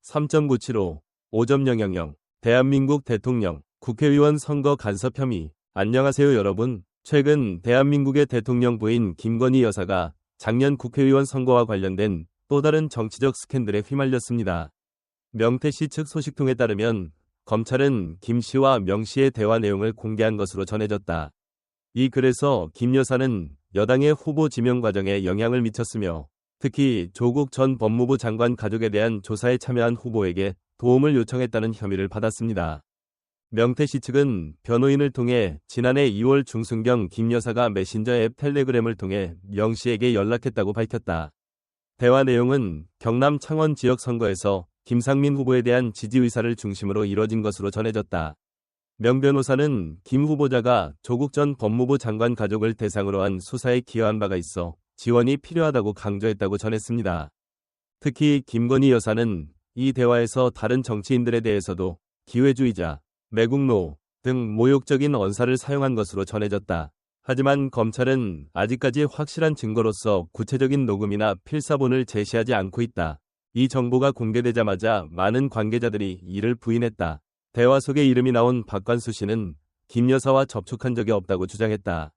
3.975 5.000 대한민국 대통령 국회의원 선거 간섭 혐의. 안녕하세요 여러분. 최근 대한민국의 대통령 부인 김건희 여사가 작년 국회의원 선거와 관련된 또 다른 정치적 스캔들에 휘말렸습니다. 명태씨 측 소식통에 따르면 검찰은 김씨와 명씨의 대화 내용을 공개한 것으로 전해졌다. 이 글에서 김 여사는 여당의 후보 지명 과정에 영향을 미쳤으며 특히 조국 전 법무부 장관 가족에 대한 조사에 참여한 후보에게 도움을 요청했다는 혐의를 받았습니다. 명태씨 측은 변호인을 통해 지난해 2월 중순경 김 여사가 메신저 앱 텔레그램을 통해 명씨에게 연락했다고 밝혔다. 대화 내용은 경남 창원 지역 선거에서 김상민 후보에 대한 지지 의사를 중심으로 이뤄진 것으로 전해졌다. 명 변호사는 김 후보자가 조국 전 법무부 장관 가족을 대상으로 한 수사에 기여한 바가 있어 지원이 필요하다고 강조했다고 전했습니다. 특히 김건희 여사는 이 대화에서 다른 정치인들에 대해서도 기회주의자, 매국노 등 모욕적인 언사를 사용한 것으로 전해졌다. 하지만 검찰은 아직까지 확실한 증거로서 구체적인 녹음이나 필사본을 제시하지 않고 있다. 이 정보가 공개되자마자 많은 관계자들이 이를 부인했다. 대화 속에 이름이 나온 박관수 씨는 김 여사와 접촉한 적이 없다고 주장했다.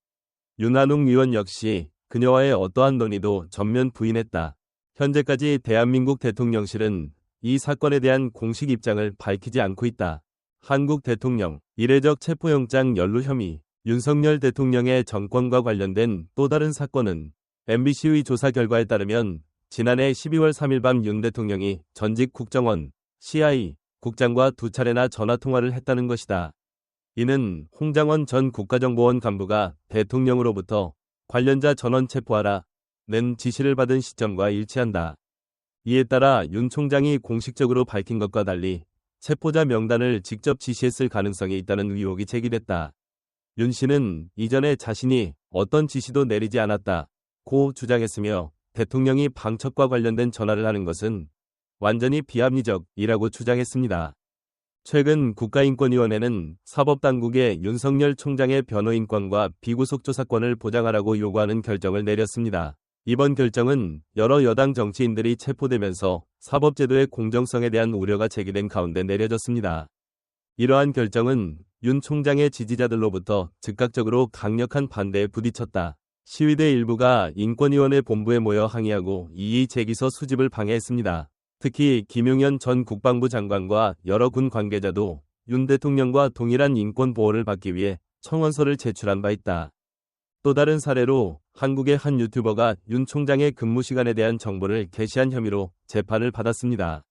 윤한웅 의원 역시 그녀와의 어떠한 논의도 전면 부인했다. 현재까지 대한민국 대통령실은 이 사건에 대한 공식 입장을 밝히지 않고 있다. 한국 대통령 이례적 체포영장 연루 혐의. 윤석열 대통령의 정권과 관련된 또 다른 사건은 MBC의 조사 결과에 따르면 지난해 12월 3일 밤 윤 대통령이 전직 국정원 CIA 국장과 2차례나 전화통화를 했다는 것이다. 이는 홍장원 전 국가정보원 간부가 대통령으로부터 관련자 전원 체포하라 는 지시를 받은 시점과 일치한다. 이에 따라 윤 총장이 공식적으로 밝힌 것과 달리 체포자 명단을 직접 지시했을 가능성이 있다는 의혹이 제기됐다. 윤 씨는 이전에 자신이 어떤 지시도 내리지 않았다고 주장했으며 대통령이 방첩과 관련된 전화를 하는 것은 완전히 비합리적이라고 주장했습니다. 최근 국가인권위원회는 사법당국에 윤석열 총장의 변호인권과 비구속 조사권을 보장하라고 요구하는 결정을 내렸습니다. 이번 결정은 여러 여당 정치인들이 체포되면서 사법제도의 공정성에 대한 우려가 제기된 가운데 내려졌습니다. 이러한 결정은 윤 총장의 지지자들로부터 즉각적으로 강력한 반대에 부딪혔다. 시위대 일부가 인권위원회 본부에 모여 항의하고 이의 제기서 수집을 방해했습니다. 특히 김용현 전 국방부 장관과 여러 군 관계자도 윤 대통령과 동일한 인권 보호를 받기 위해 청원서를 제출한 바 있다. 또 다른 사례로 한국의 한 유튜버가 윤 총장의 근무 시간에 대한 정보를 게시한 혐의로 재판을 받았습니다.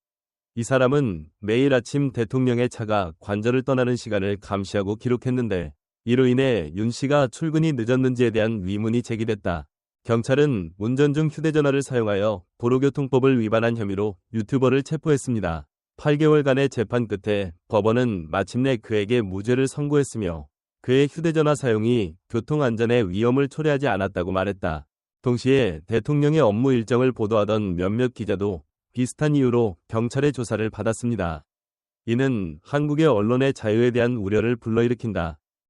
이 사람은 매일 아침 대통령의 차가 관저를 떠나는 시간을 감시하고 기록했는데 이로 인해 윤 씨가 출근이 늦었는지에 대한 의문이 제기됐다. 경찰은 운전 중 휴대전화를 사용하여 도로교통법을 위반한 혐의로 유튜버를 체포했습니다. 8개월간의 재판 끝에 법원은 마침내 그에게 무죄를 선고했으며 그의 휴대전화 사용이 교통안전에 위험을 초래하지 않았다고 말했다. 동시에 대통령의 업무 일정을 보도하던 몇몇 기자도 비슷한 이유로 경찰의 조사를 받았습니다. 이는 한국의 언론의 자유에 대한 우려를 불러일으킨다.